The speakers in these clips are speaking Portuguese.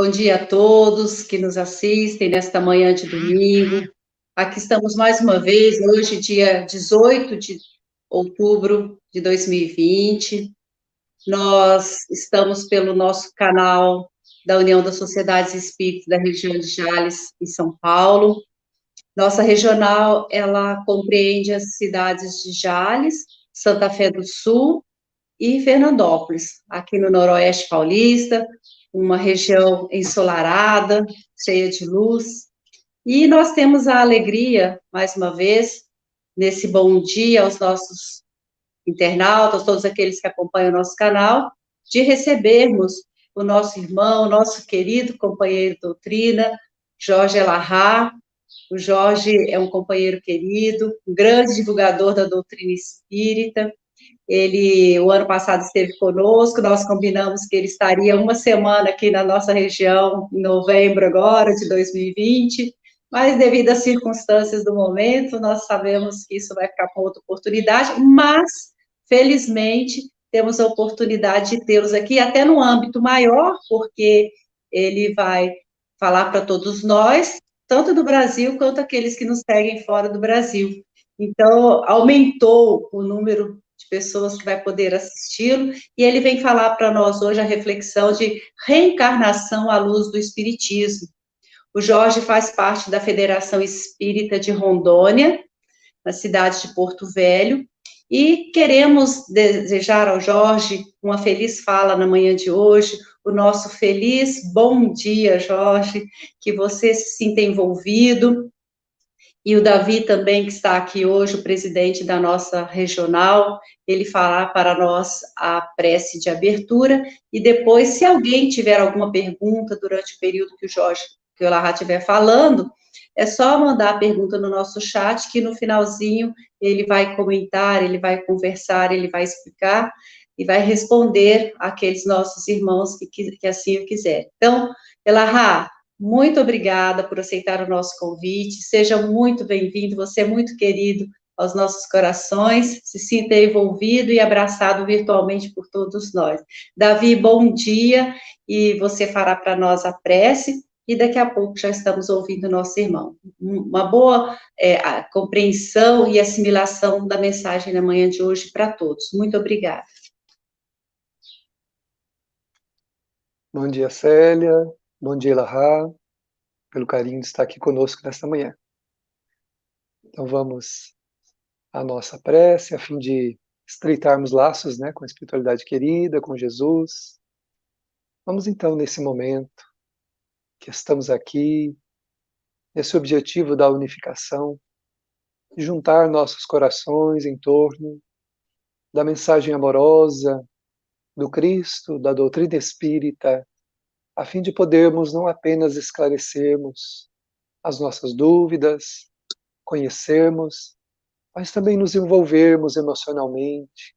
Bom dia a todos que nos assistem nesta manhã de domingo. Aqui estamos mais uma vez, hoje, dia 18 de outubro de 2020. Nós estamos pelo nosso canal da União das Sociedades Espíritas da região de Jales, em São Paulo. Nossa regional, ela compreende as cidades de Jales, Santa Fé do Sul e Fernandópolis, aqui no Noroeste Paulista, uma região ensolarada, cheia de luz. E nós temos a alegria, mais uma vez, nesse bom dia aos nossos internautas, todos aqueles que acompanham o nosso canal, de recebermos o nosso irmão, nosso querido companheiro de doutrina, Jorge Elahá. O Jorge é um companheiro querido, um grande divulgador da doutrina espírita. Ele, o ano passado, esteve conosco, nós combinamos que ele estaria uma semana aqui na nossa região, em novembro agora, de 2020, mas devido às circunstâncias do momento, nós sabemos que isso vai ficar com outra oportunidade, mas, felizmente, temos a oportunidade de tê-los aqui, até no âmbito maior, porque ele vai falar para todos nós, tanto do Brasil quanto aqueles que nos seguem fora do Brasil. Então, aumentou o número de pessoas que vai poder assisti-lo, e ele vem falar para nós hoje a reflexão de reencarnação à luz do Espiritismo. O Jorge faz parte da Federação Espírita de Rondônia, na cidade de Porto Velho, e queremos desejar ao Jorge uma feliz fala na manhã de hoje, o nosso feliz bom dia, Jorge, que você se sinta envolvido, e o Davi também, que está aqui hoje, o presidente da nossa regional, ele fará para nós a prece de abertura, e depois, se alguém tiver alguma pergunta durante o período que o Elahá estiver falando, é só mandar a pergunta no nosso chat, que no finalzinho ele vai comentar, ele vai conversar, ele vai explicar, e vai responder àqueles nossos irmãos que assim o quiserem. Então, Elahá, muito obrigada por aceitar o nosso convite, seja muito bem-vindo, você é muito querido aos nossos corações, se sinta envolvido e abraçado virtualmente por todos nós. Davi, bom dia, e você fará para nós a prece, e daqui a pouco já estamos ouvindo o nosso irmão. Uma boa compreensão e assimilação da mensagem da manhã de hoje para todos. Muito obrigada. Bom dia, Célia. Bom dia, Elahá, pelo carinho de estar aqui conosco nesta manhã. Então vamos à nossa prece, a fim de estreitarmos laços, né, com a espiritualidade querida, com Jesus. Vamos então, nesse momento que estamos aqui, nesse objetivo da unificação, de juntar nossos corações em torno da mensagem amorosa do Cristo, da doutrina espírita, a fim de podermos não apenas esclarecermos as nossas dúvidas, conhecermos, mas também nos envolvermos emocionalmente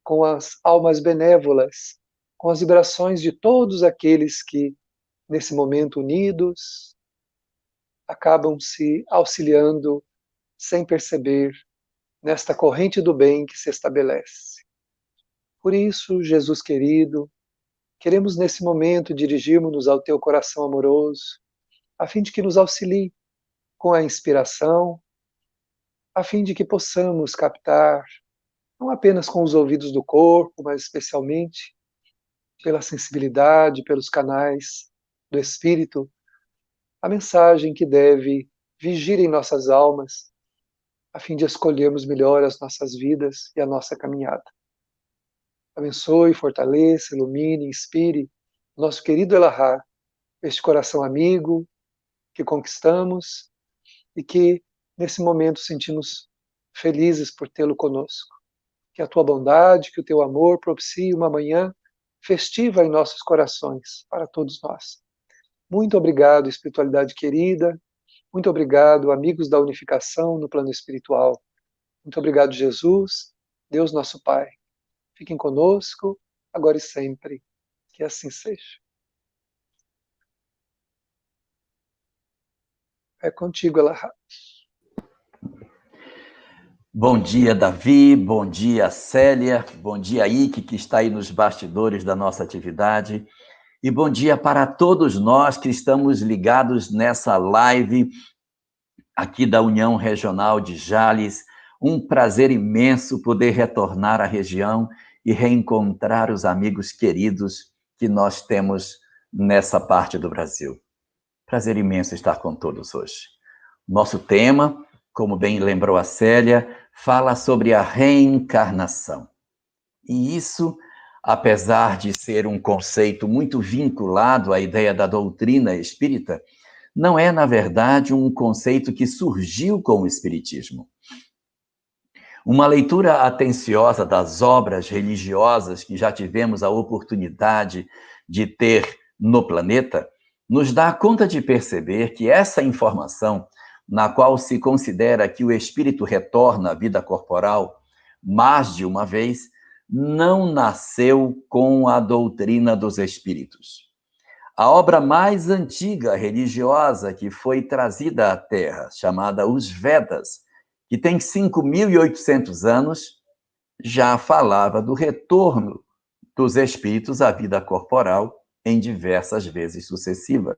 com as almas benévolas, com as vibrações de todos aqueles que, nesse momento unidos, acabam se auxiliando sem perceber nesta corrente do bem que se estabelece. Por isso, Jesus querido, queremos nesse momento dirigirmos-nos ao teu coração amoroso, a fim de que nos auxilie com a inspiração, a fim de que possamos captar, não apenas com os ouvidos do corpo, mas especialmente pela sensibilidade, pelos canais do Espírito, a mensagem que deve vigir em nossas almas, a fim de escolhermos melhor as nossas vidas e a nossa caminhada. Abençoe, fortaleça, ilumine, inspire nosso querido Elahá, este coração amigo que conquistamos e que, nesse momento, sentimos felizes por tê-lo conosco. Que a tua bondade, que o teu amor propicie uma manhã festiva em nossos corações, para todos nós. Muito obrigado, espiritualidade querida. Muito obrigado, amigos da unificação no plano espiritual. Muito obrigado, Jesus, Deus nosso Pai. Fiquem conosco, agora e sempre. Que assim seja. É contigo, Elahá. Bom dia, Davi, bom dia, Célia, bom dia, Ike, que está aí nos bastidores da nossa atividade. e bom dia para todos nós que estamos ligados nessa live aqui da União Regional de Jales. Um prazer imenso poder retornar à região e reencontrar os amigos queridos que nós temos nessa parte do Brasil. Prazer imenso estar com todos hoje. Nosso tema, como bem lembrou a Célia, fala sobre a reencarnação. E isso, apesar de ser um conceito muito vinculado à ideia da doutrina espírita, não é, na verdade, um conceito que surgiu com o espiritismo. Uma leitura atenciosa das obras religiosas que já tivemos a oportunidade de ter no planeta nos dá conta de perceber que essa informação, na qual se considera que o espírito retorna à vida corporal mais de uma vez, não nasceu com a doutrina dos espíritos. A obra mais antiga religiosa que foi trazida à Terra, chamada Os Vedas, que tem 5.800 anos, já falava do retorno dos espíritos à vida corporal em diversas vezes sucessivas.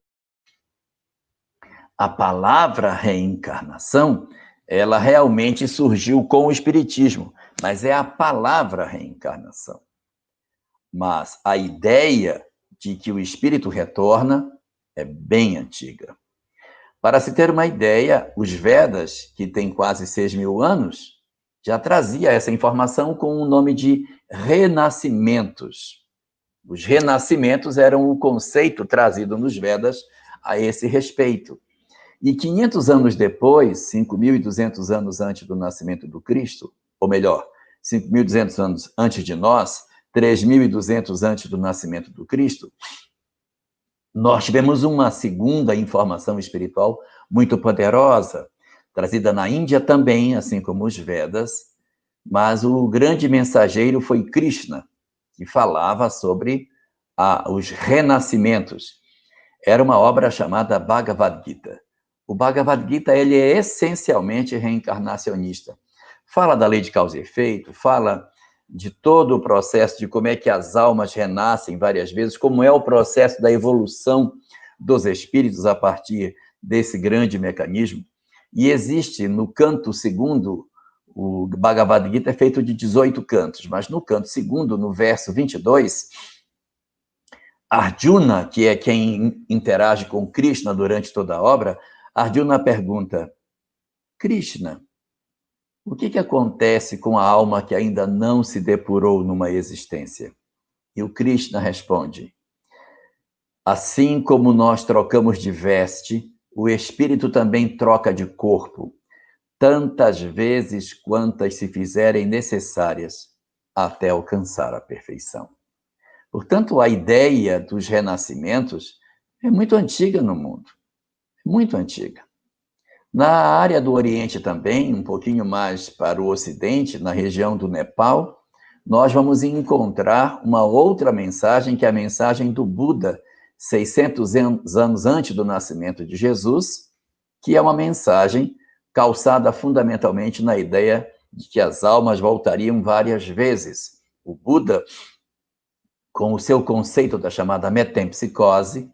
A palavra reencarnação, ela realmente surgiu com o espiritismo, mas é a palavra reencarnação. Mas a ideia de que o espírito retorna é bem antiga. Para se ter uma ideia, os Vedas, que têm quase 6.000 anos, já trazia essa informação com o nome de renascimentos. Os renascimentos eram o conceito trazido nos Vedas a esse respeito. E 500 anos depois, 5.200 anos antes do nascimento do Cristo, ou melhor, 5.200 anos antes de nós, 3.200 antes do nascimento do Cristo, nós tivemos uma segunda informação espiritual muito poderosa, trazida na Índia também, assim como os Vedas, mas o grande mensageiro foi Krishna, que falava sobre os renascimentos. Era uma obra chamada Bhagavad Gita. O Bhagavad Gita, ele é essencialmente reencarnacionista. Fala da lei de causa e efeito, fala de todo o processo de como é que as almas renascem várias vezes, como é o processo da evolução dos espíritos a partir desse grande mecanismo. E existe no canto segundo, o Bhagavad Gita é feito de 18 cantos, mas no canto segundo, no verso 22, Arjuna, que é quem interage com Krishna durante toda a obra, Arjuna pergunta: Krishna, o que acontece com a alma que ainda não se depurou numa existência? E o Krishna responde: assim como nós trocamos de veste, o espírito também troca de corpo, tantas vezes quantas se fizerem necessárias até alcançar a perfeição. Portanto, a ideia dos renascimentos é muito antiga no mundo, muito antiga. Na área do Oriente também, um pouquinho mais para o Ocidente, na região do Nepal, nós vamos encontrar uma outra mensagem, que é a mensagem do Buda, 600 anos antes do nascimento de Jesus, que é uma mensagem calçada fundamentalmente na ideia de que as almas voltariam várias vezes. O Buda, com o seu conceito da chamada metempsicose,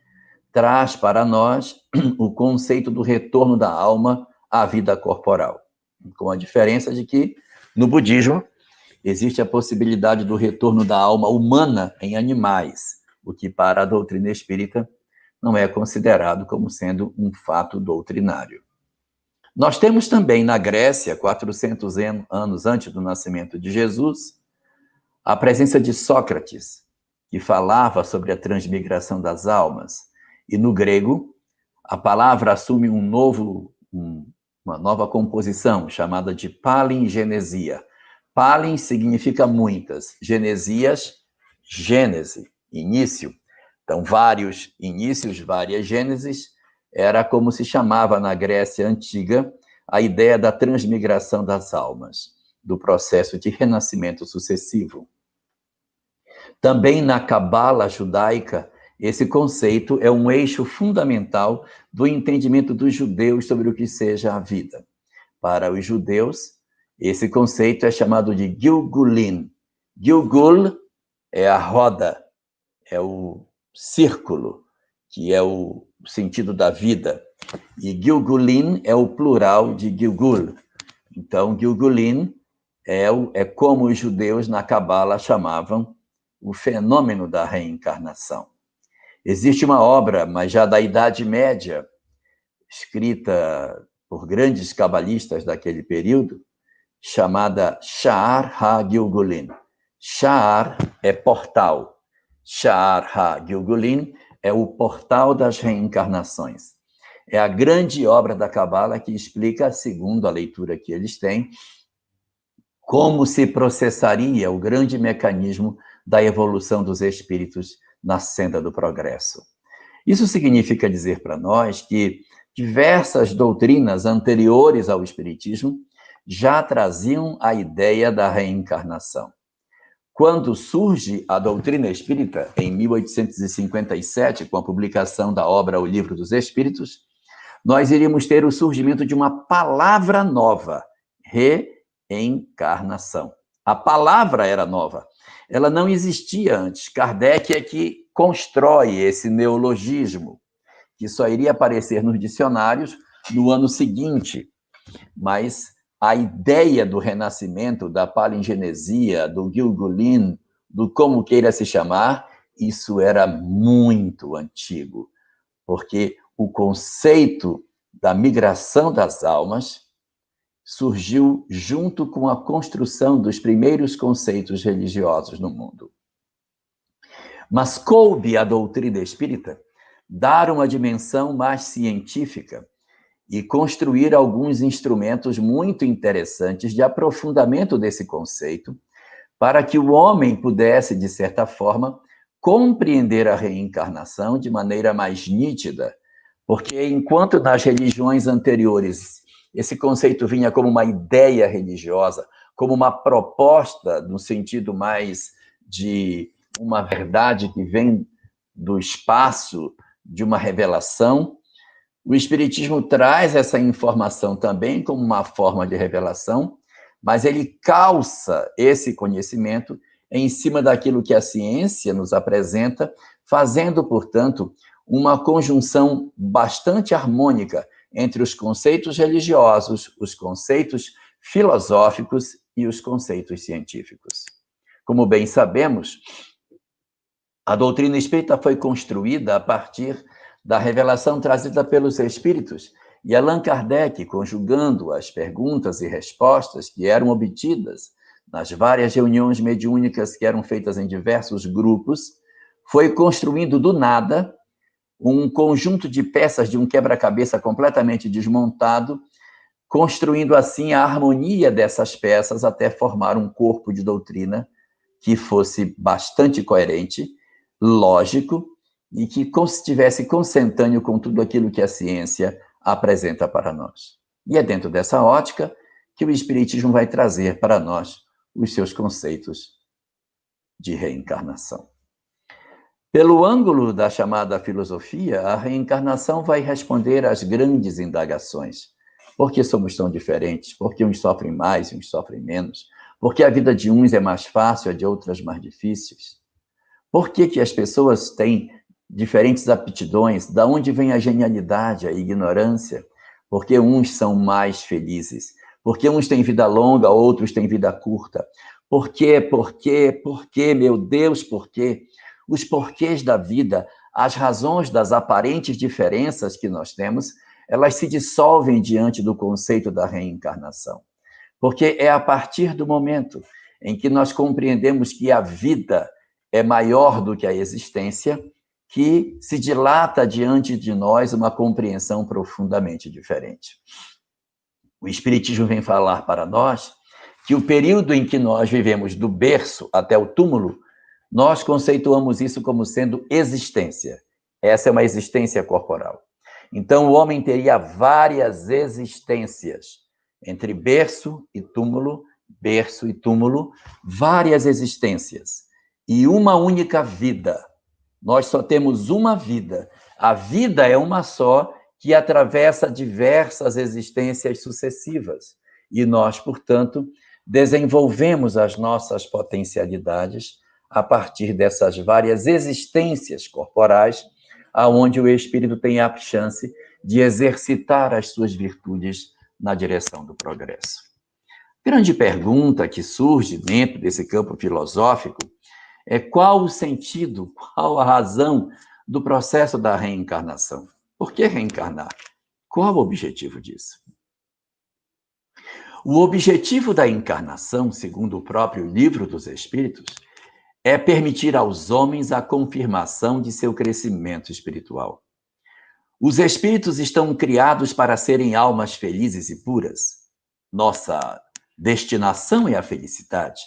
traz para nós o conceito do retorno da alma à vida corporal, com a diferença de que, no budismo, existe a possibilidade do retorno da alma humana em animais, o que para a doutrina espírita não é considerado como sendo um fato doutrinário. Nós temos também na Grécia, 400 anos antes do nascimento de Jesus, a presença de Sócrates, que falava sobre a transmigração das almas. E no grego, a palavra assume uma nova composição, chamada de palingenesia. Palin significa muitas, genesias, gênese, início. Então, vários inícios, várias gêneses, era como se chamava na Grécia Antiga a ideia da transmigração das almas, do processo de renascimento sucessivo. Também na Cabala judaica, esse conceito é um eixo fundamental do entendimento dos judeus sobre o que seja a vida. Para os judeus, esse conceito é chamado de Gilgulin. Gilgul é a roda, é o círculo, que é o sentido da vida. E Gilgulin é o plural de Gilgul. Então, Gilgulin é como os judeus na Cabala chamavam o fenômeno da reencarnação. Existe uma obra, mas já da Idade Média, escrita por grandes cabalistas daquele período, chamada Sha'ar HaGilgulin. Sha'ar é portal. Sha'ar HaGilgulin é o portal das reencarnações. É a grande obra da Cabala que explica, segundo a leitura que eles têm, como se processaria o grande mecanismo da evolução dos espíritos na senda do progresso. Isso significa dizer para nós que diversas doutrinas anteriores ao Espiritismo já traziam a ideia da reencarnação. Quando surge a doutrina espírita, em 1857, com a publicação da obra O Livro dos Espíritos, nós iríamos ter o surgimento de uma palavra nova, reencarnação. A palavra era nova, ela não existia antes. Kardec é que constrói esse neologismo, que só iria aparecer nos dicionários no ano seguinte, mas a ideia do renascimento, da palingenesia, do Gilgulin, do como queira se chamar, isso era muito antigo, porque o conceito da migração das almas surgiu junto com a construção dos primeiros conceitos religiosos no mundo. Mas coube à doutrina espírita dar uma dimensão mais científica e construir alguns instrumentos muito interessantes de aprofundamento desse conceito, para que o homem pudesse, de certa forma, compreender a reencarnação de maneira mais nítida, porque enquanto nas religiões anteriores esse conceito vinha como uma ideia religiosa, como uma proposta no sentido mais de uma verdade que vem do espaço, de uma revelação, o Espiritismo traz essa informação também como uma forma de revelação, mas ele calça esse conhecimento em cima daquilo que a ciência nos apresenta, fazendo, portanto, uma conjunção bastante harmônica entre os conceitos religiosos, os conceitos filosóficos e os conceitos científicos. Como bem sabemos, a doutrina espírita foi construída a partir da revelação trazida pelos espíritos, e Allan Kardec, conjugando as perguntas e respostas que eram obtidas nas várias reuniões mediúnicas que eram feitas em diversos grupos, foi construindo do nada um conjunto de peças de um quebra-cabeça completamente desmontado, construindo assim a harmonia dessas peças até formar um corpo de doutrina que fosse bastante coerente, lógico, e que estivesse consentâneo com tudo aquilo que a ciência apresenta para nós. E é dentro dessa ótica que o Espiritismo vai trazer para nós os seus conceitos de reencarnação. Pelo ângulo da chamada filosofia, a reencarnação vai responder às grandes indagações. Por que somos tão diferentes? Por que uns sofrem mais e uns sofrem menos? Por que a vida de uns é mais fácil, a de outras mais difíceis? Por que as pessoas têm diferentes aptidões? Da onde vem a genialidade, a ignorância? Por que uns são mais felizes? Por que uns têm vida longa, outros têm vida curta? Por quê, meu Deus, por quê? Os porquês da vida, as razões das aparentes diferenças que nós temos, elas se dissolvem diante do conceito da reencarnação. Porque é a partir do momento em que nós compreendemos que a vida é maior do que a existência, que se dilata diante de nós uma compreensão profundamente diferente. O Espiritismo vem falar para nós que o período em que nós vivemos do berço até o túmulo, nós conceituamos isso como sendo existência. Essa é uma existência corporal. Então, o homem teria várias existências, entre berço e túmulo, várias existências. E uma única vida. Nós só temos uma vida. A vida é uma só, que atravessa diversas existências sucessivas. E nós, portanto, desenvolvemos as nossas potencialidades a partir dessas várias existências corporais, aonde o espírito tem a chance de exercitar as suas virtudes na direção do progresso. Grande pergunta que surge dentro desse campo filosófico é qual o sentido, qual a razão do processo da reencarnação? Por que reencarnar? Qual o objetivo disso? O objetivo da encarnação, segundo o próprio Livro dos Espíritos, é permitir aos homens a confirmação de seu crescimento espiritual. Os espíritos estão criados para serem almas felizes e puras. Nossa destinação é a felicidade.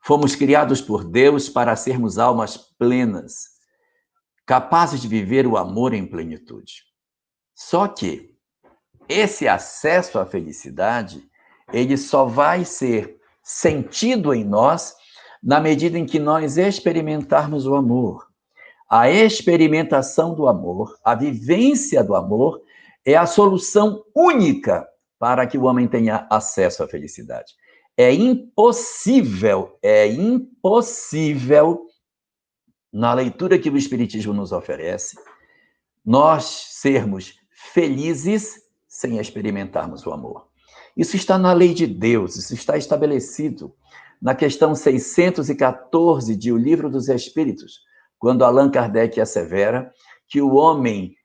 Fomos criados por Deus para sermos almas plenas, capazes de viver o amor em plenitude. Só que esse acesso à felicidade, ele só vai ser sentido em nós na medida em que nós experimentarmos o amor. A experimentação do amor, a vivência do amor, é a solução única para que o homem tenha acesso à felicidade. É impossível, na leitura que o Espiritismo nos oferece, nós sermos felizes sem experimentarmos o amor. Isso está na lei de Deus, isso está estabelecido na questão 614 de O Livro dos Espíritos, quando Allan Kardec assevera que o homem,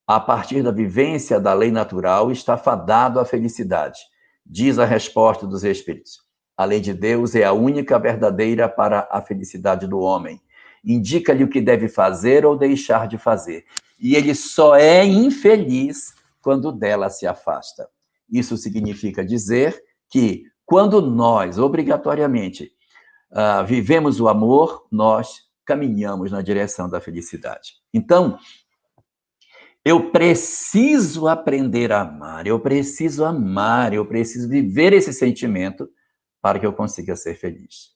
a partir da vivência da lei natural, está fadado à felicidade. Diz a resposta dos Espíritos: a lei de Deus é a única verdadeira para a felicidade do homem. Indica-lhe o que deve fazer ou deixar de fazer. E ele só é infeliz quando dela se afasta. Isso significa dizer que, quando nós, obrigatoriamente, vivemos o amor, nós caminhamos na direção da felicidade. Então, eu preciso aprender a amar, eu preciso amar, eu preciso viver esse sentimento para que eu consiga ser feliz.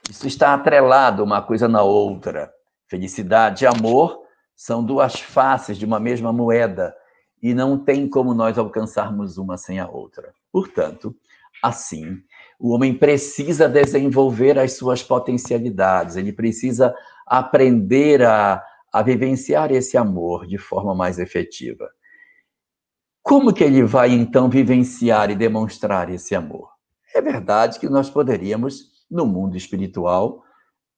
Isso está atrelado uma coisa na outra. Felicidade e amor são duas faces de uma mesma moeda e não tem como nós alcançarmos uma sem a outra. Portanto, assim, o homem precisa desenvolver as suas potencialidades, ele precisa aprender a vivenciar esse amor de forma mais efetiva. Como que ele vai, então, vivenciar e demonstrar esse amor? É verdade que nós poderíamos, no mundo espiritual,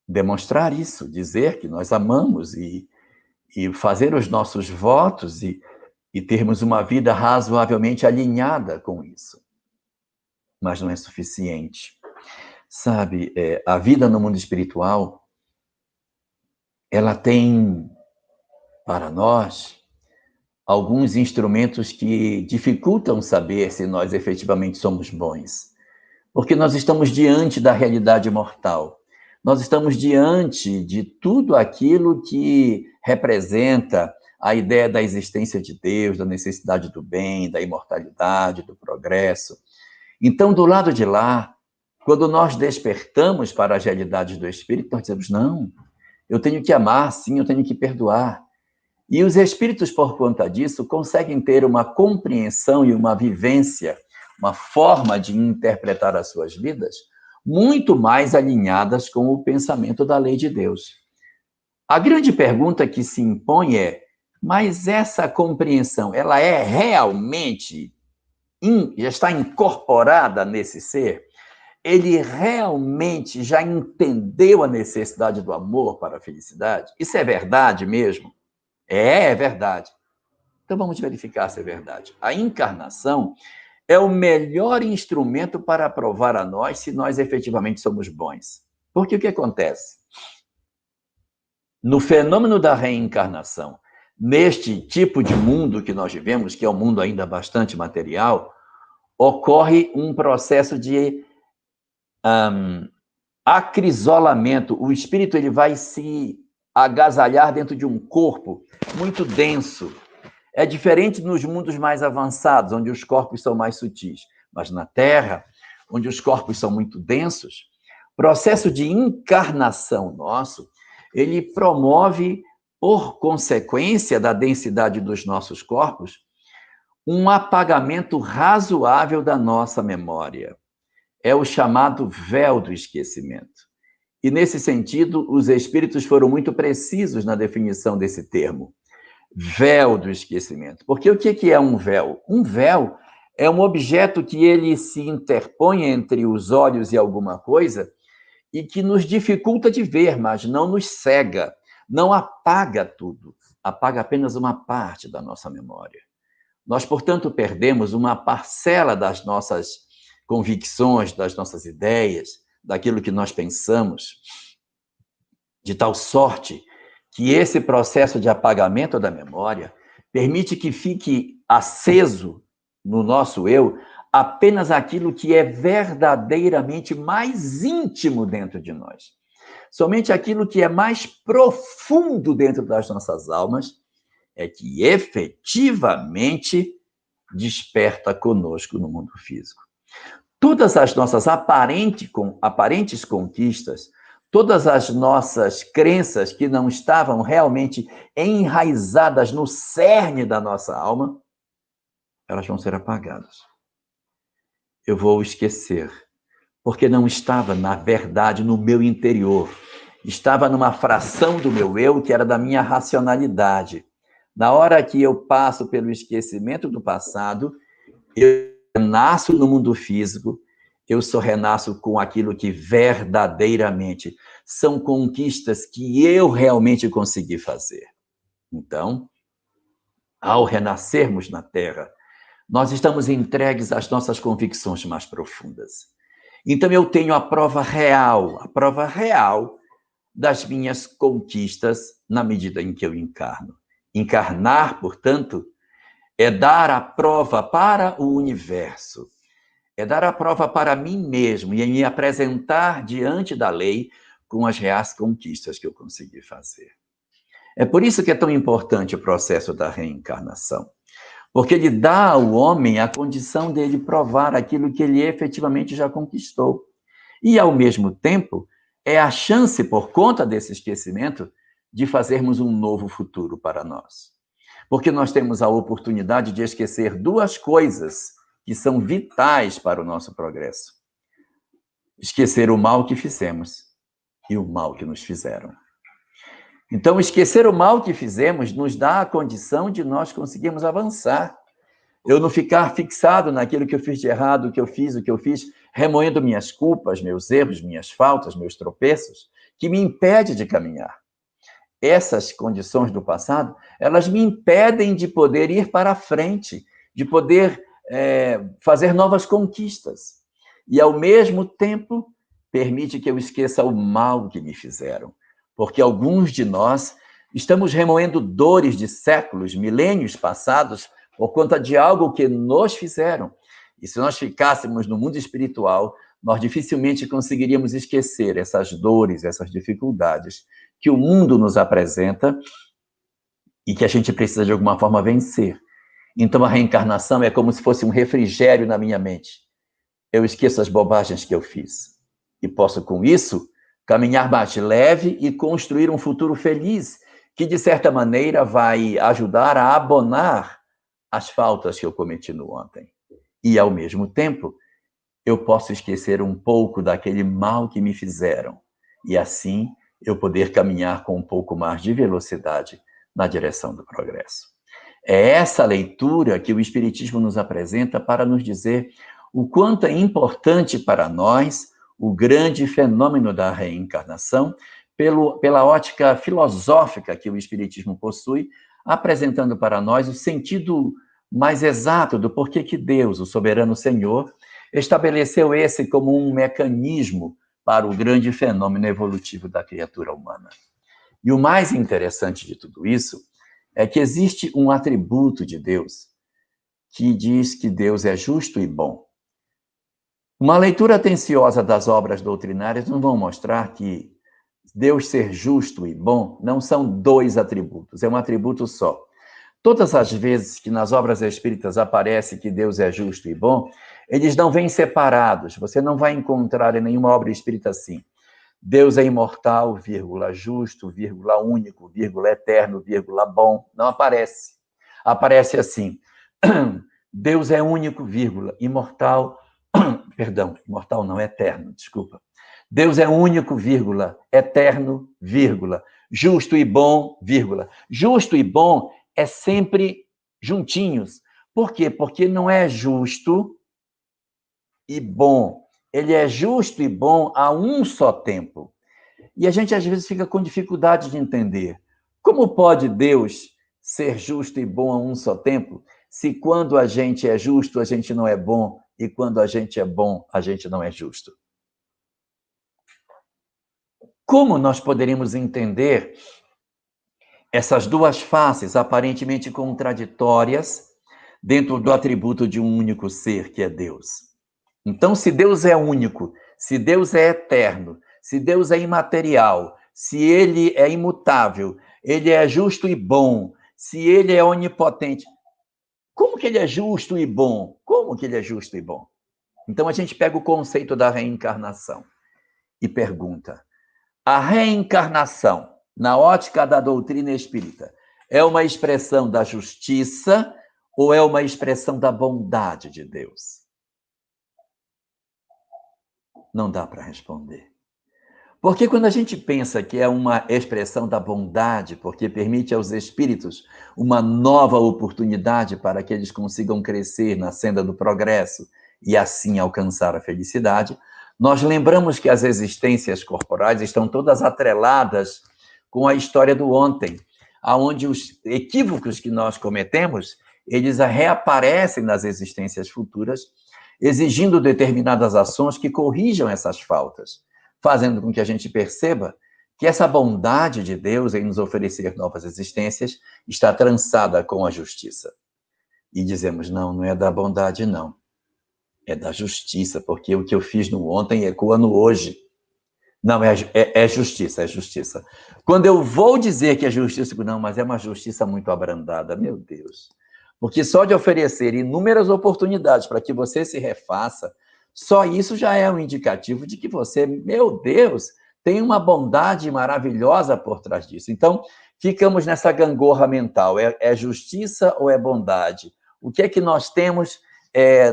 demonstrar isso, dizer que nós amamos e fazer os nossos votos e termos uma vida razoavelmente alinhada com isso. Mas não é suficiente. Sabe, a vida no mundo espiritual, ela tem, para nós, alguns instrumentos que dificultam saber se nós efetivamente somos bons. Porque nós estamos diante da realidade mortal. Nós estamos diante de tudo aquilo que representa a ideia da existência de Deus, da necessidade do bem, da imortalidade, do progresso. Então, do lado de lá, quando nós despertamos para as realidades do Espírito, nós dizemos, não, eu tenho que amar, sim, eu tenho que perdoar. E os Espíritos, por conta disso, conseguem ter uma compreensão e uma vivência, uma forma de interpretar as suas vidas muito mais alinhadas com o pensamento da lei de Deus. A grande pergunta que se impõe é, mas essa compreensão, ela é realmente, já está incorporada nesse ser? Ele realmente já entendeu a necessidade do amor para a felicidade? Isso é verdade mesmo? É verdade. Então vamos verificar se é verdade. A encarnação é o melhor instrumento para provar a nós se nós efetivamente somos bons. Porque o que acontece? No fenômeno da reencarnação, neste tipo de mundo que nós vivemos, que é um mundo ainda bastante material, ocorre um processo de acrisolamento. O espírito ele vai se agasalhar dentro de um corpo muito denso. É diferente nos mundos mais avançados, onde os corpos são mais sutis. Mas na Terra, onde os corpos são muito densos, o processo de encarnação nosso, ele promove, por consequência da densidade dos nossos corpos, um apagamento razoável da nossa memória. É o chamado véu do esquecimento. E, nesse sentido, os espíritos foram muito precisos na definição desse termo, véu do esquecimento. Porque o que é um véu? Um véu é um objeto que ele se interpõe entre os olhos e alguma coisa e que nos dificulta de ver, mas não nos cega, não apaga tudo, apaga apenas uma parte da nossa memória. Nós, portanto, perdemos uma parcela das nossas convicções, das nossas ideias, daquilo que nós pensamos, de tal sorte que esse processo de apagamento da memória permite que fique aceso no nosso eu apenas aquilo que é verdadeiramente mais íntimo dentro de nós. Somente aquilo que é mais profundo dentro das nossas almas é que efetivamente desperta conosco no mundo físico. Todas as nossas aparentes conquistas, todas as nossas crenças que não estavam realmente enraizadas no cerne da nossa alma, elas vão ser apagadas. Eu vou esquecer, porque não estava, na verdade, no meu interior. Estava numa fração do meu eu que era da minha racionalidade. Na hora que eu passo pelo esquecimento do passado, eu renasço no mundo físico, eu só renasço com aquilo que verdadeiramente são conquistas que eu realmente consegui fazer. Então, ao renascermos na Terra, nós estamos entregues às nossas convicções mais profundas. Então, eu tenho a prova real das minhas conquistas na medida em que eu encarno. Encarnar, portanto, é dar a prova para o universo, é dar a prova para mim mesmo e me apresentar diante da lei com as reais conquistas que eu consegui fazer. É por isso que é tão importante o processo da reencarnação, porque ele dá ao homem a condição dele provar aquilo que ele efetivamente já conquistou. E, ao mesmo tempo, é a chance, por conta desse esquecimento, de fazermos um novo futuro para nós. Porque nós temos a oportunidade de esquecer duas coisas que são vitais para o nosso progresso. Esquecer o mal que fizemos e o mal que nos fizeram. Então, esquecer o mal que fizemos nos dá a condição de nós conseguirmos avançar. Eu não ficar fixado naquilo que eu fiz de errado, o que eu fiz, remoendo minhas culpas, meus erros, minhas faltas, meus tropeços, que me impede de caminhar. Essas condições do passado, elas me impedem de poder ir para a frente, de poder fazer novas conquistas. E, ao mesmo tempo, permite que eu esqueça o mal que me fizeram. Porque alguns de nós estamos remoendo dores de séculos, milênios passados, por conta de algo que nos fizeram. E se nós ficássemos no mundo espiritual, nós dificilmente conseguiríamos esquecer essas dores, essas dificuldades que o mundo nos apresenta e que a gente precisa, de alguma forma, vencer. Então, a reencarnação é como se fosse um refrigério na minha mente. Eu esqueço as bobagens que eu fiz. E posso, com isso, caminhar mais leve e construir um futuro feliz, que, de certa maneira, vai ajudar a abonar as faltas que eu cometi no ontem. E, ao mesmo tempo, eu posso esquecer um pouco daquele mal que me fizeram. E, assim, eu poder caminhar com um pouco mais de velocidade na direção do progresso. É essa leitura que o Espiritismo nos apresenta para nos dizer o quanto é importante para nós o grande fenômeno da reencarnação, pela ótica filosófica que o Espiritismo possui, apresentando para nós o sentido mais exato do porquê que Deus, o soberano Senhor, estabeleceu esse como um mecanismo para o grande fenômeno evolutivo da criatura humana. E o mais interessante de tudo isso é que existe um atributo de Deus que diz que Deus é justo e bom. Uma leitura atenciosa das obras doutrinárias nos vão mostrar que Deus ser justo e bom não são dois atributos, é um atributo só. Todas as vezes que nas obras espíritas aparece que Deus é justo e bom, eles não vêm separados. Você não vai encontrar em nenhuma obra espírita assim. Deus é imortal, vírgula, justo, vírgula, único, vírgula, eterno, vírgula, bom. Não aparece. Aparece assim. Deus é único, vírgula, imortal, perdão, imortal não, eterno, desculpa. Deus é único, vírgula, eterno, vírgula, justo e bom, vírgula. Justo e bom é sempre juntinhos. Por quê? Porque não é justo e bom. Ele é justo e bom a um só tempo. E a gente, às vezes, fica com dificuldade de entender. Como pode Deus ser justo e bom a um só tempo, se quando a gente é justo, a gente não é bom, e quando a gente é bom, a gente não é justo? Como nós poderíamos entender essas duas faces aparentemente contraditórias dentro do atributo de um único ser, que é Deus? Então, se Deus é único, se Deus é eterno, se Deus é imaterial, se ele é imutável, ele é justo e bom, se ele é onipotente, como que ele é justo e bom? Como que ele é justo e bom? Então, a gente pega o conceito da reencarnação e pergunta: a reencarnação, na ótica da doutrina espírita, é uma expressão da justiça ou é uma expressão da bondade de Deus? Não dá para responder. Porque quando a gente pensa que é uma expressão da bondade, porque permite aos espíritos uma nova oportunidade para que eles consigam crescer na senda do progresso e assim alcançar a felicidade, nós lembramos que as existências corporais estão todas atreladas com a história do ontem, aonde os equívocos que nós cometemos, eles reaparecem nas existências futuras, exigindo determinadas ações que corrijam essas faltas, fazendo com que a gente perceba que essa bondade de Deus em nos oferecer novas existências está trançada com a justiça. E dizemos, não é da bondade, não. É da justiça, porque o que eu fiz no ontem ecoa no hoje. Não, é justiça, é justiça. Quando eu vou dizer que é justiça, não, mas é uma justiça muito abrandada, meu Deus. Porque só de oferecer inúmeras oportunidades para que você se refaça, só isso já é um indicativo de que você, meu Deus, tem uma bondade maravilhosa por trás disso. Então, ficamos nessa gangorra mental. É justiça ou é bondade? O que é que nós temos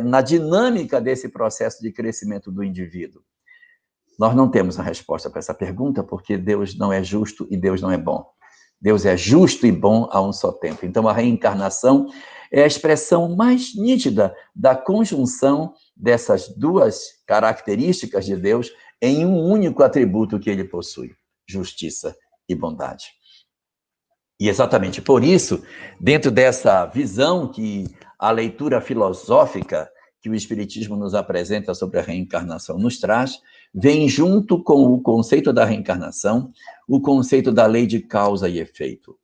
na dinâmica desse processo de crescimento do indivíduo? Nós não temos a resposta para essa pergunta, porque Deus não é justo e Deus não é bom. Deus é justo e bom a um só tempo. Então, a reencarnação é a expressão mais nítida da conjunção dessas duas características de Deus em um único atributo que ele possui: justiça e bondade. E exatamente por isso, dentro dessa visão que a leitura filosófica que o Espiritismo nos apresenta sobre a reencarnação nos traz, vem junto com o conceito da reencarnação, o conceito da lei de causa e efeito,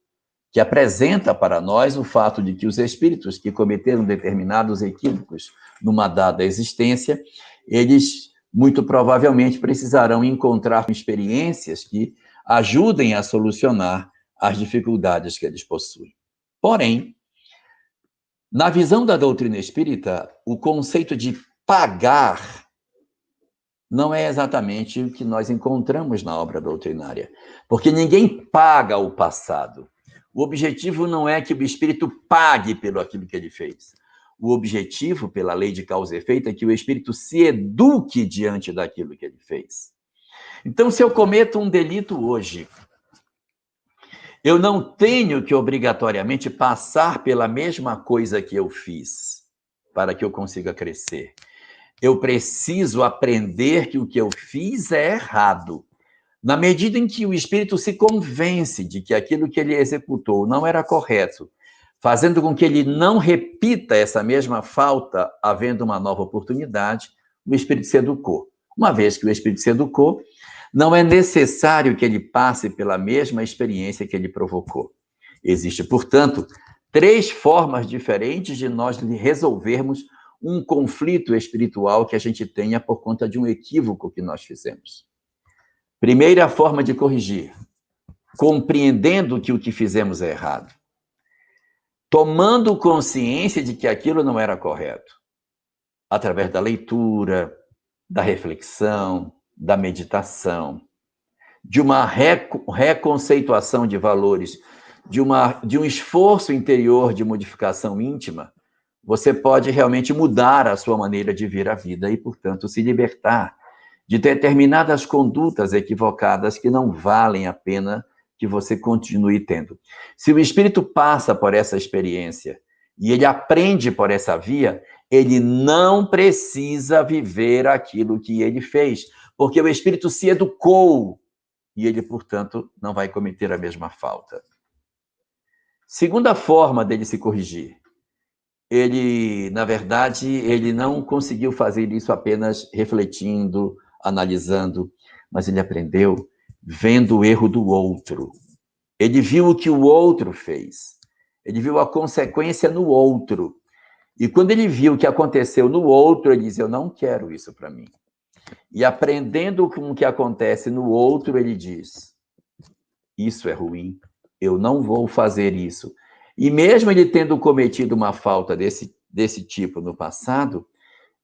que apresenta para nós o fato de que os espíritos que cometeram determinados equívocos numa dada existência, eles muito provavelmente precisarão encontrar experiências que ajudem a solucionar as dificuldades que eles possuem. Porém, na visão da doutrina espírita, o conceito de pagar não é exatamente o que nós encontramos na obra doutrinária, porque ninguém paga o passado. O objetivo não é que o espírito pague pelo aquilo que ele fez. O objetivo, pela lei de causa e efeito, é que o espírito se eduque diante daquilo que ele fez. Então, se eu cometo um delito hoje, eu não tenho que obrigatoriamente passar pela mesma coisa que eu fiz para que eu consiga crescer. Eu preciso aprender que o que eu fiz é errado. Na medida em que o espírito se convence de que aquilo que ele executou não era correto, fazendo com que ele não repita essa mesma falta, havendo uma nova oportunidade, o espírito se educou. Uma vez que o espírito se educou, não é necessário que ele passe pela mesma experiência que ele provocou. Existe, portanto, 3 formas diferentes de nós resolvermos um conflito espiritual que a gente tenha por conta de um equívoco que nós fizemos. Primeira forma de corrigir: compreendendo que o que fizemos é errado. Tomando consciência de que aquilo não era correto. Através da leitura, da reflexão, da meditação, de uma reconceituação de valores, de um esforço interior de modificação íntima, você pode realmente mudar a sua maneira de ver a vida e, portanto, se libertar de determinadas condutas equivocadas que não valem a pena que você continue tendo. Se o espírito passa por essa experiência e ele aprende por essa via, ele não precisa viver aquilo que ele fez, porque o espírito se educou e ele, portanto, não vai cometer a mesma falta. Segunda forma dele se corrigir. Ele, na verdade, ele não conseguiu fazer isso apenas refletindo, analisando, mas ele aprendeu vendo o erro do outro. Ele viu o que o outro fez. Ele viu a consequência no outro. E quando ele viu o que aconteceu no outro, ele diz, eu não quero isso para mim. E aprendendo com o que acontece no outro, ele diz, isso é ruim, eu não vou fazer isso. E mesmo ele tendo cometido uma falta desse tipo no passado,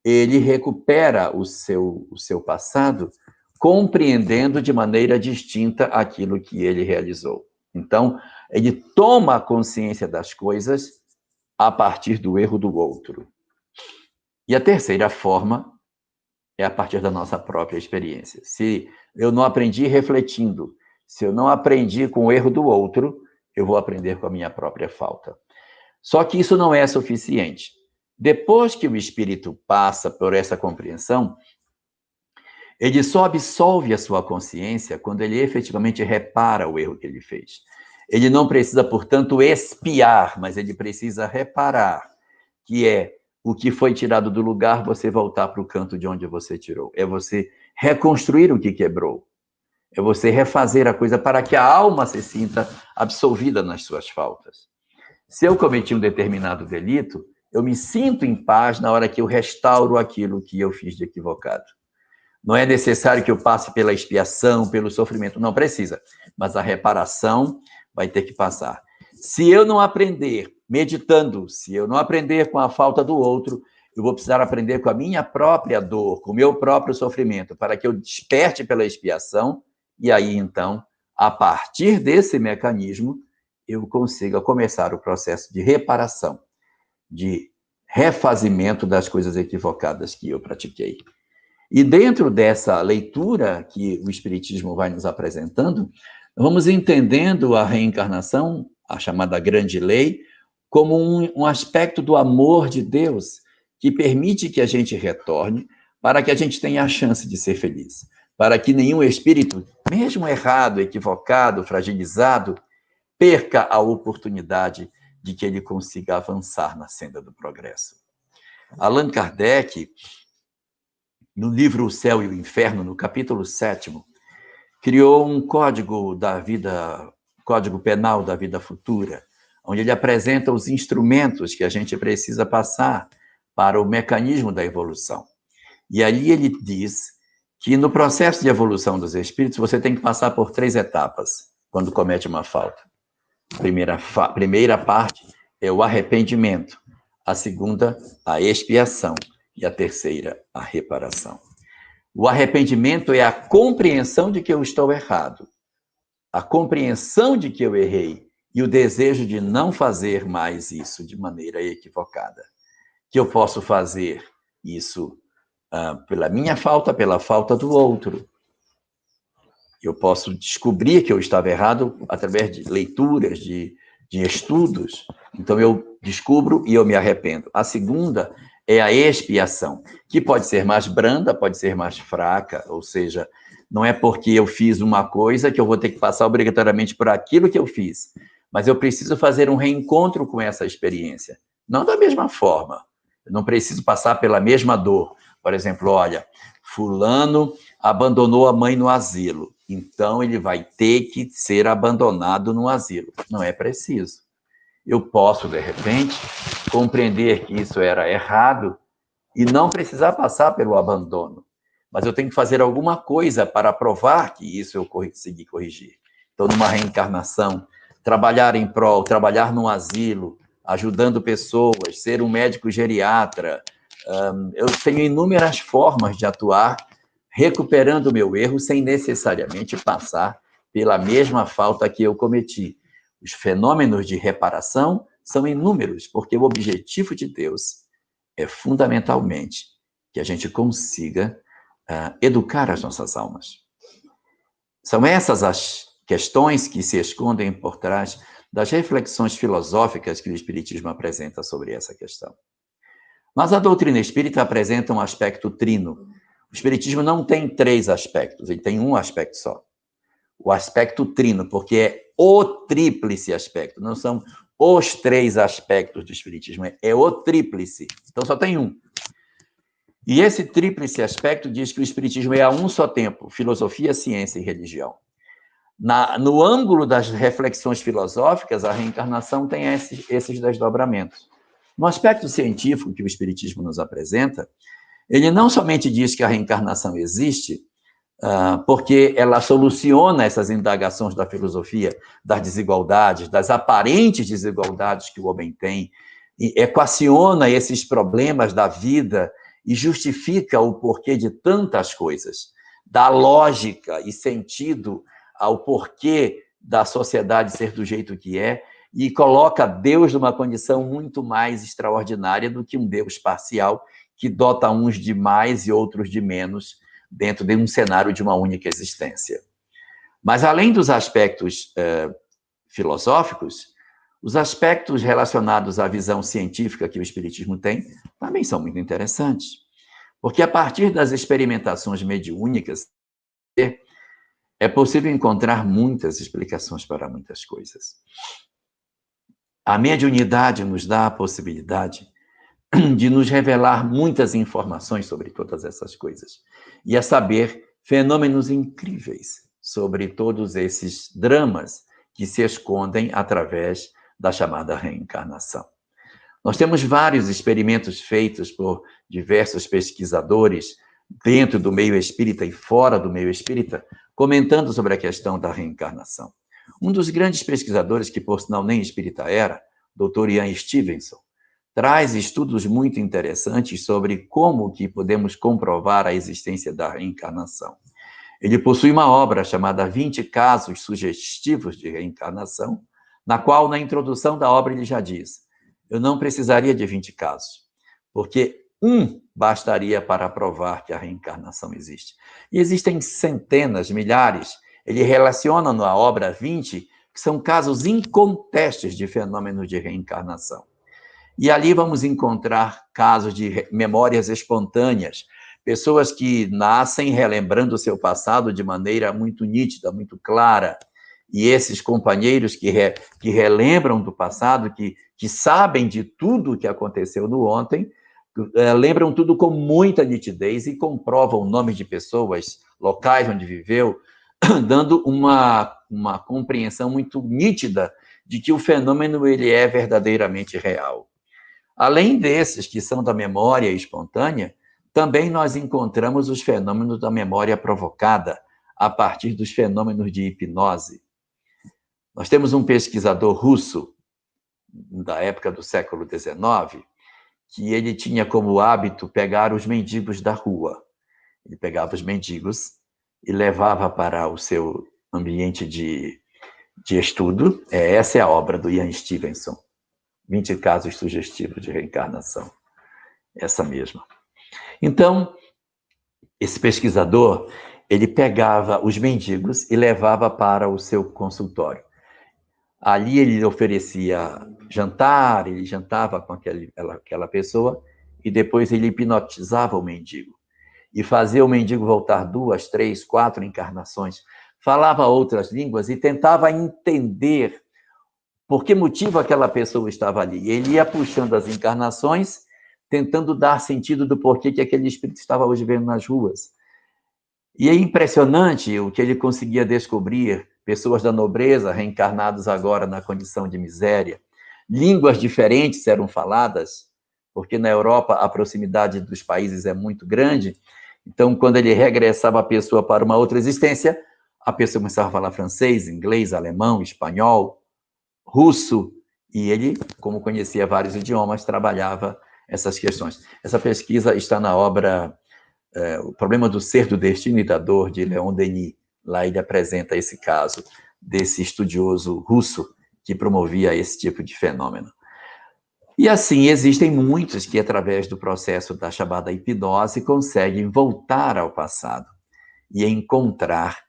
ele recupera o seu passado, compreendendo de maneira distinta aquilo que ele realizou. Então, ele toma a consciência das coisas a partir do erro do outro. E a terceira forma é a partir da nossa própria experiência. Se eu não aprendi refletindo, se eu não aprendi com o erro do outro, eu vou aprender com a minha própria falta. Só que isso não é suficiente. Depois que o espírito passa por essa compreensão, ele só absolve a sua consciência quando ele efetivamente repara o erro que ele fez. Ele não precisa, portanto, expiar, mas ele precisa reparar, que é o que foi tirado do lugar, você voltar para o canto de onde você tirou. É você reconstruir o que quebrou. É você refazer a coisa para que a alma se sinta absolvida nas suas faltas. Se eu cometi um determinado delito, eu me sinto em paz na hora que eu restauro aquilo que eu fiz de equivocado. Não é necessário que eu passe pela expiação, pelo sofrimento, não precisa. Mas a reparação vai ter que passar. Se eu não aprender meditando, se eu não aprender com a falta do outro, eu vou precisar aprender com a minha própria dor, com o meu próprio sofrimento, para que eu desperte pela expiação, e aí, então, a partir desse mecanismo, eu consiga começar o processo de reparação, de refazimento das coisas equivocadas que eu pratiquei. E dentro dessa leitura que o Espiritismo vai nos apresentando, vamos entendendo a reencarnação, a chamada grande lei, como um aspecto do amor de Deus, que permite que a gente retorne para que a gente tenha a chance de ser feliz, para que nenhum espírito, mesmo errado, equivocado, fragilizado, perca a oportunidade de que ele consiga avançar na senda do progresso. Allan Kardec, no livro O Céu e o Inferno, no capítulo 7º, criou um código da vida, código penal da vida futura, onde ele apresenta os instrumentos que a gente precisa passar para o mecanismo da evolução. E ali ele diz que no processo de evolução dos espíritos, você tem que passar por 3 etapas quando comete uma falta. A primeira parte é o arrependimento, a segunda, a expiação, e a terceira, a reparação. O arrependimento é a compreensão de que eu estou errado, a compreensão de que eu errei e o desejo de não fazer mais isso de maneira equivocada. Que eu posso fazer isso pela minha falta, pela falta do outro. Eu posso descobrir que eu estava errado através de leituras, de estudos. Então, eu descubro e eu me arrependo. A segunda é a expiação, que pode ser mais branda, pode ser mais fraca, ou seja, não é porque eu fiz uma coisa que eu vou ter que passar obrigatoriamente por aquilo que eu fiz, mas eu preciso fazer um reencontro com essa experiência. Não da mesma forma, eu não preciso passar pela mesma dor. Por exemplo, olha, fulano abandonou a mãe no asilo, então ele vai ter que ser abandonado no asilo. Não é preciso. Eu posso, de repente, compreender que isso era errado e não precisar passar pelo abandono. Mas eu tenho que fazer alguma coisa para provar que isso eu consegui corrigir. Então, numa reencarnação, trabalhar em prol, trabalhar no asilo, ajudando pessoas, ser um médico geriatra. Eu tenho inúmeras formas de atuar, recuperando o meu erro sem necessariamente passar pela mesma falta que eu cometi. Os fenômenos de reparação são inúmeros, porque o objetivo de Deus é fundamentalmente que a gente consiga educar as nossas almas. São essas as questões que se escondem por trás das reflexões filosóficas que o Espiritismo apresenta sobre essa questão. Mas a doutrina espírita apresenta um aspecto trino. O Espiritismo não tem 3 aspectos, ele tem um aspecto só. O aspecto trino, porque é o tríplice aspecto, não são os 3 aspectos do Espiritismo, é o tríplice. Então só tem um. E esse tríplice aspecto diz que o Espiritismo é a um só tempo, filosofia, ciência e religião. No ângulo das reflexões filosóficas, a reencarnação tem esses desdobramentos. No aspecto científico que o Espiritismo nos apresenta, ele não somente diz que a reencarnação existe, porque ela soluciona essas indagações da filosofia, das desigualdades, das aparentes desigualdades que o homem tem, e equaciona esses problemas da vida e justifica o porquê de tantas coisas, dá lógica e sentido ao porquê da sociedade ser do jeito que é, e coloca Deus numa condição muito mais extraordinária do que um Deus parcial, que dota uns de mais e outros de menos, dentro de um cenário de uma única existência. Mas, além dos aspectos filosóficos, os aspectos relacionados à visão científica que o Espiritismo tem também são muito interessantes. Porque, a partir das experimentações mediúnicas, é possível encontrar muitas explicações para muitas coisas. A mediunidade nos dá a possibilidade de nos revelar muitas informações sobre todas essas coisas. E a saber, fenômenos incríveis sobre todos esses dramas que se escondem através da chamada reencarnação. Nós temos vários experimentos feitos por diversos pesquisadores dentro do meio espírita e fora do meio espírita, comentando sobre a questão da reencarnação. Um dos grandes pesquisadores, que por sinal nem espírita era, Dr. Ian Stevenson, traz estudos muito interessantes sobre como que podemos comprovar a existência da reencarnação. Ele possui uma obra chamada 20 Casos Sugestivos de Reencarnação, na qual, na introdução da obra, ele já diz: eu não precisaria de 20 casos, porque um bastaria para provar que a reencarnação existe. E existem centenas, milhares. Ele relaciona na obra 20, que são casos incontestes de fenômenos de reencarnação. E ali vamos encontrar casos de memórias espontâneas, pessoas que nascem relembrando o seu passado de maneira muito nítida, muito clara, e esses companheiros que relembram do passado, que sabem de tudo o que aconteceu no ontem, lembram tudo com muita nitidez e comprovam nomes de pessoas, locais onde viveu, dando uma compreensão muito nítida de que o fenômeno ele é verdadeiramente real. Além desses que são da memória espontânea, também nós encontramos os fenômenos da memória provocada, a partir dos fenômenos de hipnose. Nós temos um pesquisador russo, da época do século XIX, que ele tinha como hábito pegar os mendigos da rua. Ele pegava os mendigos e levava para o seu ambiente de estudo. Essa é a obra do Ian Stevenson, 20 Casos Sugestivos de Reencarnação. Essa mesma. Então, esse pesquisador, ele pegava os mendigos e levava para o seu consultório. Ali ele oferecia jantar, ele jantava com aquela pessoa e depois ele hipnotizava o mendigo. E fazia o mendigo voltar 2, 3, 4 encarnações. Falava outras línguas e tentava entender por que motivo aquela pessoa estava ali. Ele ia puxando as encarnações, tentando dar sentido do porquê que aquele espírito estava hoje vivendo nas ruas. E é impressionante o que ele conseguia descobrir. Pessoas da nobreza reencarnadas agora na condição de miséria. Línguas diferentes eram faladas, porque na Europa a proximidade dos países é muito grande. Então, quando ele regressava a pessoa para uma outra existência, a pessoa começava a falar francês, inglês, alemão, espanhol, russo, e ele, como conhecia vários idiomas, trabalhava essas questões. Essa pesquisa está na obra O Problema do Ser, do Destino e da Dor, de Leon Denis. Lá ele apresenta esse caso desse estudioso russo que promovia esse tipo de fenômeno. E assim, existem muitos que, através do processo da chamada hipnose, conseguem voltar ao passado e encontrar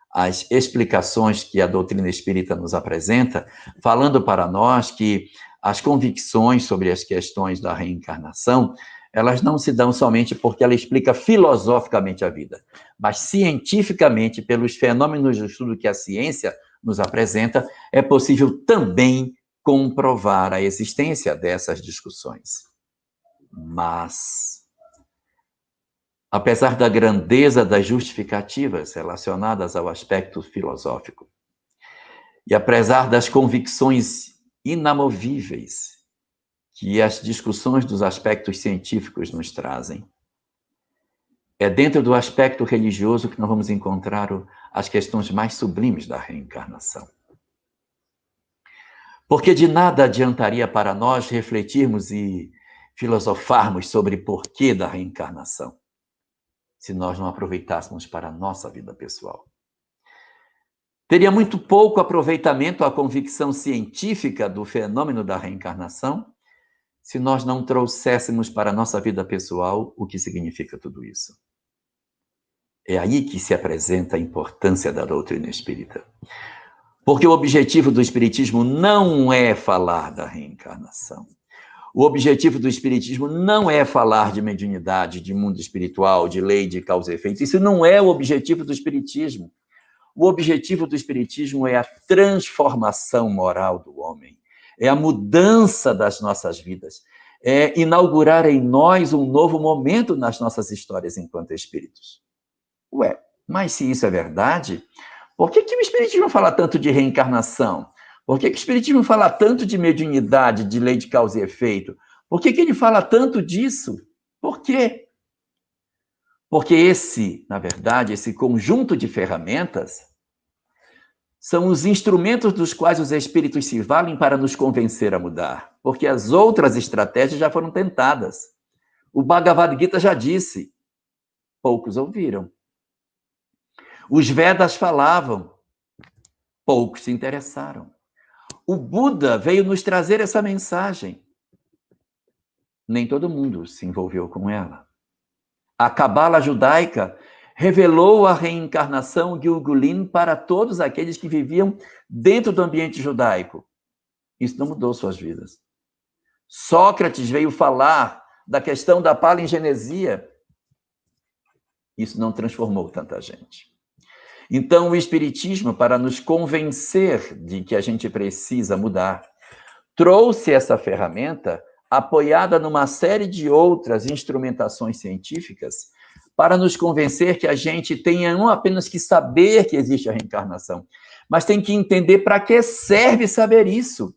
as explicações que a doutrina espírita nos apresenta, falando para nós que as convicções sobre as questões da reencarnação, elas não se dão somente porque ela explica filosoficamente a vida, mas cientificamente, pelos fenômenos do estudo que a ciência nos apresenta, é possível também comprovar a existência dessas discussões. Mas, apesar da grandeza das justificativas relacionadas ao aspecto filosófico, e apesar das convicções inamovíveis que as discussões dos aspectos científicos nos trazem, é dentro do aspecto religioso que nós vamos encontrar as questões mais sublimes da reencarnação. Porque de nada adiantaria para nós refletirmos e filosofarmos sobre porquê da reencarnação, se nós não aproveitássemos para a nossa vida pessoal. Teria muito pouco aproveitamento a convicção científica do fenômeno da reencarnação, se nós não trouxéssemos para a nossa vida pessoal o que significa tudo isso. É aí que se apresenta a importância da doutrina espírita. Porque o objetivo do espiritismo não é falar da reencarnação. O objetivo do espiritismo não é falar de mediunidade, de mundo espiritual, de lei de causa e efeito. Isso não é o objetivo do espiritismo. O objetivo do espiritismo é a transformação moral do homem, é a mudança das nossas vidas, é inaugurar em nós um novo momento nas nossas histórias enquanto espíritos. Ué, mas se isso é verdade, por que o espiritismo fala tanto de reencarnação? Por que o espiritismo fala tanto de mediunidade, de lei de causa e efeito? Por que ele fala tanto disso? Por quê? Porque na verdade, esse conjunto de ferramentas são os instrumentos dos quais os espíritos se valem para nos convencer a mudar. Porque as outras estratégias já foram tentadas. O Bhagavad Gita já disse, poucos ouviram. Os Vedas falavam, poucos se interessaram. O Buda veio nos trazer essa mensagem. Nem todo mundo se envolveu com ela. A Cabala judaica revelou a reencarnação Gilgulin para todos aqueles que viviam dentro do ambiente judaico. Isso não mudou suas vidas. Sócrates veio falar da questão da palingenesia. Isso não transformou tanta gente. Então, o Espiritismo, para nos convencer de que a gente precisa mudar, trouxe essa ferramenta apoiada numa série de outras instrumentações científicas para nos convencer que a gente tenha não apenas que saber que existe a reencarnação, mas tem que entender para que serve saber isso.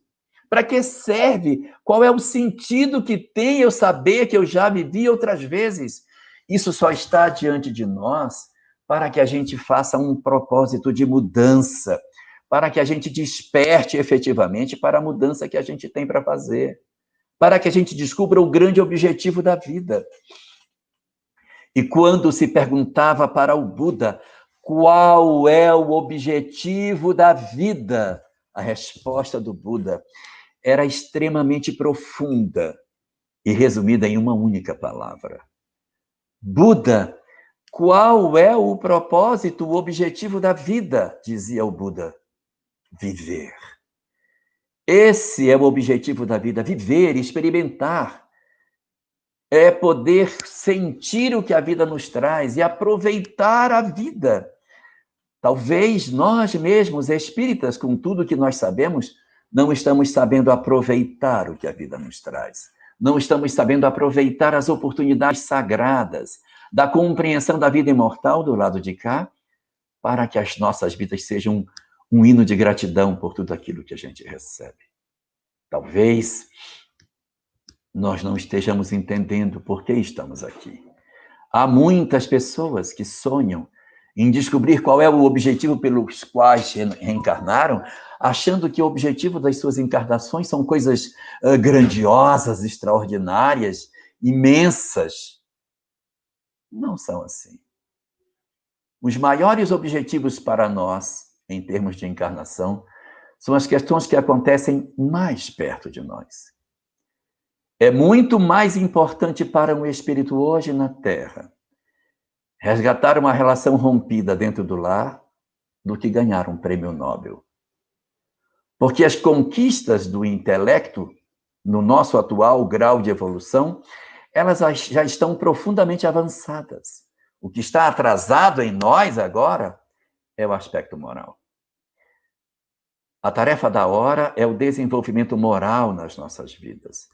Para que serve? Qual é o sentido que tem eu saber que eu já vivi outras vezes? Isso só está diante de nós para que a gente faça um propósito de mudança, para que a gente desperte efetivamente para a mudança que a gente tem para fazer, para que a gente descubra o grande objetivo da vida. E quando se perguntava para o Buda qual é o objetivo da vida, a resposta do Buda era extremamente profunda e resumida em uma única palavra. Buda, qual é o propósito, o objetivo da vida? Dizia o Buda. Viver. Esse é o objetivo da vida, viver, experimentar. É poder sentir o que a vida nos traz e aproveitar a vida. Talvez nós mesmos, espíritas, com tudo que nós sabemos, não estamos sabendo aproveitar o que a vida nos traz. Não estamos sabendo aproveitar as oportunidades sagradas da compreensão da vida imortal do lado de cá, para que as nossas vidas sejam um hino de gratidão por tudo aquilo que a gente recebe. Talvez nós não estejamos entendendo por que estamos aqui. Há muitas pessoas que sonham em descobrir qual é o objetivo pelos quais reencarnaram, achando que o objetivo das suas encarnações são coisas grandiosas, extraordinárias, imensas. Não são assim. Os maiores objetivos para nós, em termos de encarnação, são as questões que acontecem mais perto de nós. É muito mais importante para um espírito hoje na Terra resgatar uma relação rompida dentro do lar do que ganhar um prêmio Nobel. Porque as conquistas do intelecto, no nosso atual grau de evolução, elas já estão profundamente avançadas. O que está atrasado em nós agora é o aspecto moral. A tarefa da hora é o desenvolvimento moral nas nossas vidas.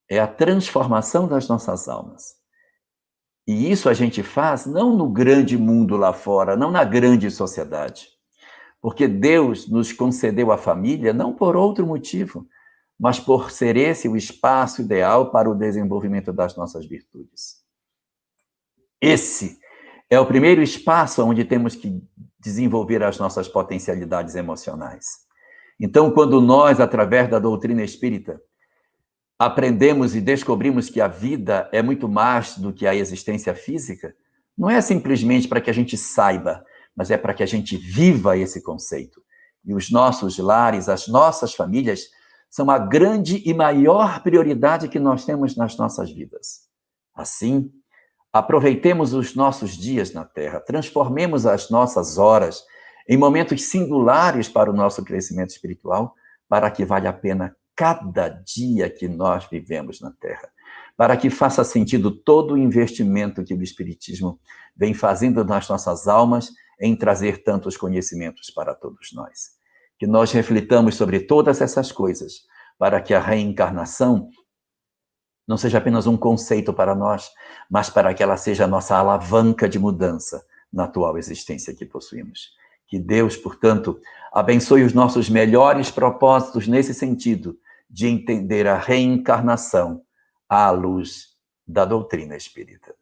É a transformação das nossas almas. E isso a gente faz não no grande mundo lá fora, não na grande sociedade. Porque Deus nos concedeu a família não por outro motivo, mas por ser esse o espaço ideal para o desenvolvimento das nossas virtudes. Esse é o primeiro espaço onde temos que desenvolver as nossas potencialidades emocionais. Então, quando nós, através da doutrina espírita, aprendemos e descobrimos que a vida é muito mais do que a existência física, não é simplesmente para que a gente saiba, mas é para que a gente viva esse conceito. E os nossos lares, as nossas famílias, são a grande e maior prioridade que nós temos nas nossas vidas. Assim, aproveitemos os nossos dias na Terra, transformemos as nossas horas em momentos singulares para o nosso crescimento espiritual, para que valha a pena cada dia que nós vivemos na Terra, para que faça sentido todo o investimento que o Espiritismo vem fazendo nas nossas almas em trazer tantos conhecimentos para todos nós. Que nós reflitamos sobre todas essas coisas, para que a reencarnação não seja apenas um conceito para nós, mas para que ela seja a nossa alavanca de mudança na atual existência que possuímos. Que Deus, portanto, abençoe os nossos melhores propósitos nesse sentido, de entender a reencarnação à luz da doutrina espírita.